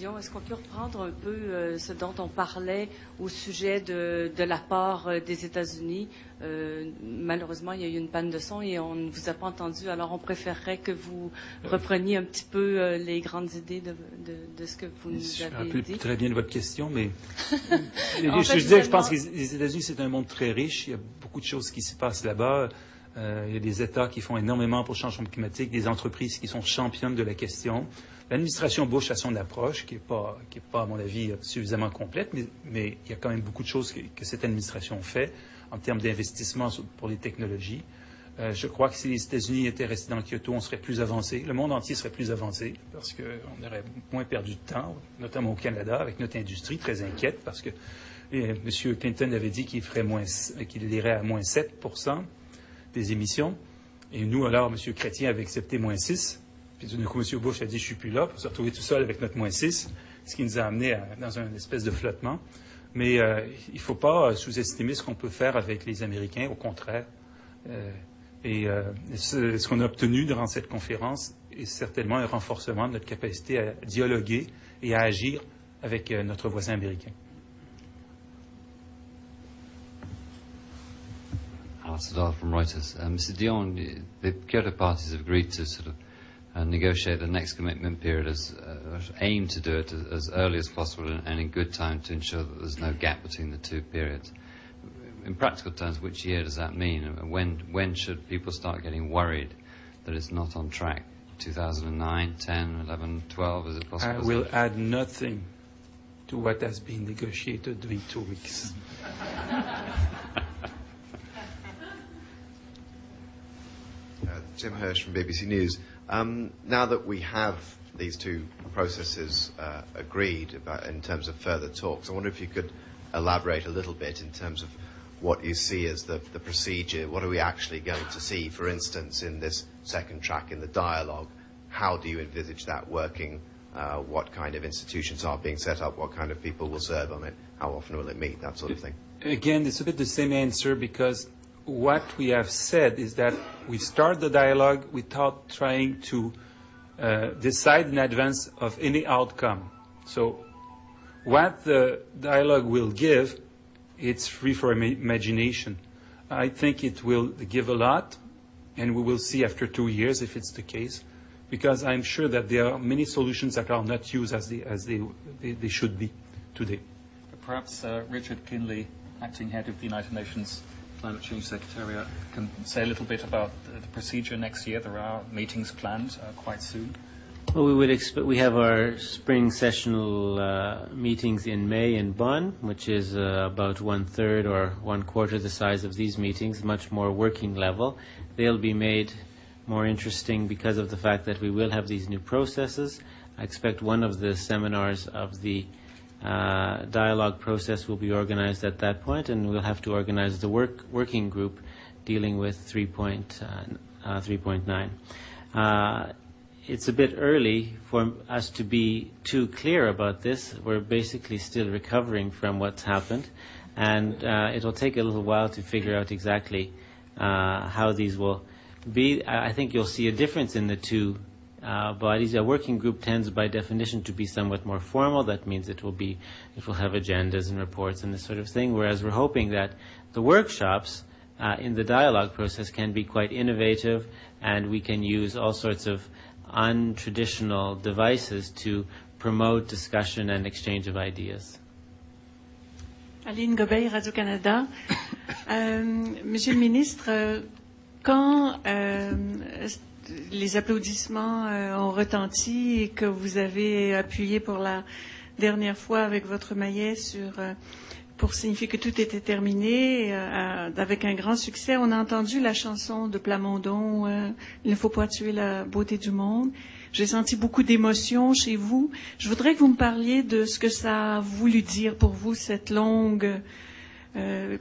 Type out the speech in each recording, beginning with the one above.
Dion, est-ce qu'on peut reprendre un peu ce dont on parlait au sujet de l'apport des États-Unis? Malheureusement, il y a eu une panne de son et on ne vous a pas entendu. Alors, on préférerait que vous repreniez un petit peu les grandes idées de ce que vous nous avez dit. Je me rappelle très bien de votre question, mais je pense que les États-Unis, c'est un monde très riche. Il y a beaucoup de choses qui se passent là-bas. Il y a des États qui font énormément pour le changement climatique, des entreprises qui sont championnes de la question. L'administration Bush a son approche, qui est pas, à mon avis, suffisamment complète, mais il y a quand même beaucoup de choses que cette administration fait en termes d'investissement pour les technologies. Je crois que si les États-Unis étaient restés dans Kyoto, on serait plus avancé. Le monde entier serait plus avancé parce qu'on aurait moins perdu de temps, notamment au Canada, avec notre industrie très inquiète parce que M. Clinton avait dit qu'il irait à moins 7% des émissions. Et nous, alors, M. Chrétien avait accepté moins 6. Puis tout d'un coup, M. Bush a dit « je suis plus là » pour se retrouver tout seul avec notre moins 6, ce qui nous a amené dans une espèce de flottement. Mais il ne faut pas sous-estimer ce qu'on peut faire avec les Américains, au contraire. Ce qu'on a obtenu durant cette conférence est certainement un renforcement de notre capacité à dialoguer et à agir avec notre voisin américain. Sadal from Reuters. Mr. Dion, the Kyoto parties have agreed to sort of negotiate the next commitment period aim to do it as early as possible and in good time to ensure that there's no gap between the two periods. In practical terms, which year does that mean? When should people start getting worried that it's not on track? 2009, 10, 11, 12, is it possible? I will add nothing to what has been negotiated during 2 weeks. Tim Hirsch from BBC News. Now that we have these two processes agreed about in terms of further talks, I wonder if you could elaborate a little bit in terms of what you see as the procedure. What are we actually going to see, for instance, in this second track in the dialogue? How do you envisage that working? What kind of institutions are being set up? What kind of people will serve on it? How often will it meet? That sort of thing. Again, it's a bit the same answer because what we have said is that we start the dialogue without trying to decide in advance of any outcome. So what the dialogue will give, it's free for imagination. I think it will give a lot, and we will see after 2 years if it's the case, because I'm sure that there are many solutions that are not used as they should be today. Perhaps Richard Kinley, acting head of the United Nations Climate Change Secretariat, can say a little bit about the procedure next year. There are meetings planned quite soon. Well, we have our spring sessional meetings in May in Bonn, which is about 1/3 or 1/4 the size of these meetings, much more working level. They'll be made more interesting because of the fact that we will have these new processes. I expect one of the seminars of the dialogue process will be organized at that point, and we'll have to organize the working group dealing with 3.9. It's a bit early for us to be too clear about this. We're basically still recovering from what's happened, and it will take a little while to figure out exactly how these will be. I think you'll see a difference in the two bodies. A working group tends by definition to be somewhat more formal. That means it will have agendas and reports and this sort of thing, whereas we're hoping that the workshops in the dialogue process can be quite innovative, and we can use all sorts of untraditional devices to promote discussion and exchange of ideas. Aline Gobeil, Radio-Canada. Monsieur le ministre, quand les applaudissements ont retenti et que vous avez appuyé pour la dernière fois avec votre maillet pour signifier que tout était terminé, avec un grand succès, on a entendu la chanson de Plamondon, « Il ne faut pas tuer la beauté du monde ». J'ai senti beaucoup d'émotion chez vous. Je voudrais que vous me parliez de ce que ça a voulu dire pour vous, cette longue,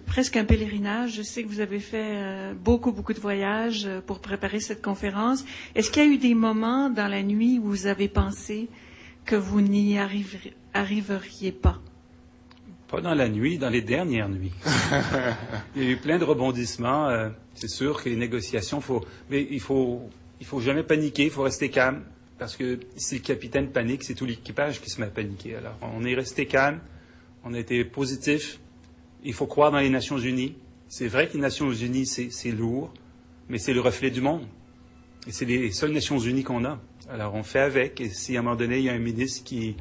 presque un pèlerinage. Je sais que vous avez fait beaucoup de voyages pour préparer cette conférence. Est-ce qu'il y a eu des moments dans la nuit où vous avez pensé que vous n'y arriveriez pas? Pas dans la nuit, dans les dernières nuits. Il y a eu plein de rebondissements. C'est sûr que les négociations, mais il faut jamais paniquer, il faut rester calme. Parce que si le capitaine panique, c'est tout l'équipage qui se met à paniquer. Alors, on est resté calme, on a été positif. Il faut croire dans les Nations Unies. C'est vrai que les Nations Unies, c'est lourd, mais c'est le reflet du monde. Et c'est les seules Nations Unies qu'on a. Alors, on fait avec. Et si à un moment donné, il y a un ministre qui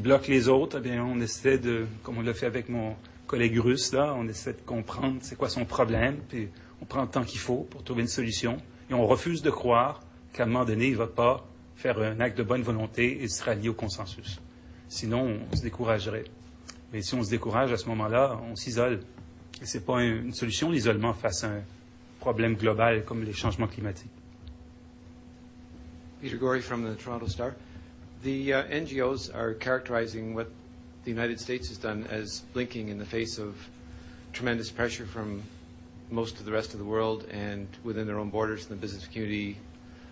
bloque les autres, eh bien, on essaie de, comme on l'a fait avec mon collègue russe, là, on essaie de comprendre c'est quoi son problème, puis on prend le temps qu'il faut pour trouver une solution. Et on refuse de croire qu'à un moment donné, il ne va pas faire un acte de bonne volonté et se rallier au consensus. Sinon, on se découragerait. Mais si on se décourage, à ce moment-là, on s'isole. Et ce n'est pas une solution, l'isolement, face à un problème global comme les changements climatiques. Peter Gorey from the Toronto Star. The NGOs are characterizing what the United States has done as blinking in the face of tremendous pressure from most of the rest of the world and within their own borders, in the business community,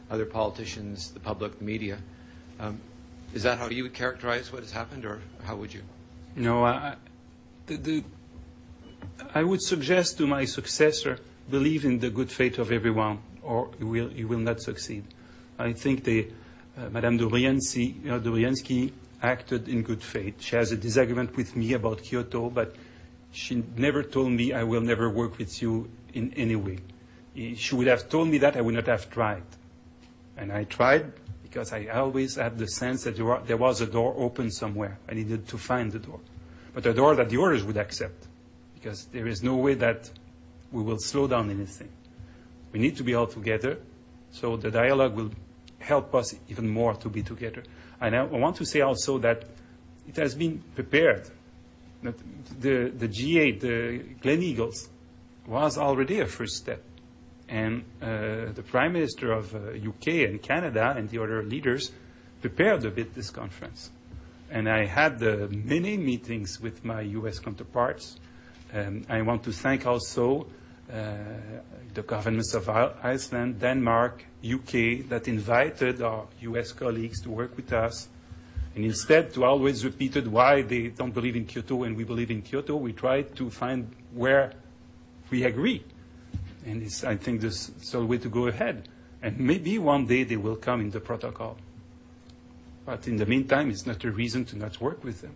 other politicians, the public, the media. Is that how you would characterize what has happened, or how would you? No, I would suggest to my successor, believe in the good faith of everyone, or you will not succeed. I think Madame Dobriansky acted in good faith. She has a disagreement with me about Kyoto, but she never told me I will never work with you in any way. She would have told me that, I would not have tried. And I tried because I always had the sense that there was a door open somewhere. I needed to find the door. But a door that the others would accept, because there is no way that we will slow down anything. We need to be all together, so the dialogue will help us even more to be together. And I want to say also that it has been prepared. That the G8, the Glen Eagles, was already a first step. And the Prime Minister of UK and Canada and the other leaders prepared a bit this conference. And I had many meetings with my US counterparts. I want to thank also the governments of Iceland, Denmark, UK, that invited our US colleagues to work with us. And instead to always repeated why they don't believe in Kyoto and we believe in Kyoto, we tried to find where we agree. And I think this is the way to go ahead. And maybe one day they will come in the protocol. But in the meantime, it's not a reason to not work with them.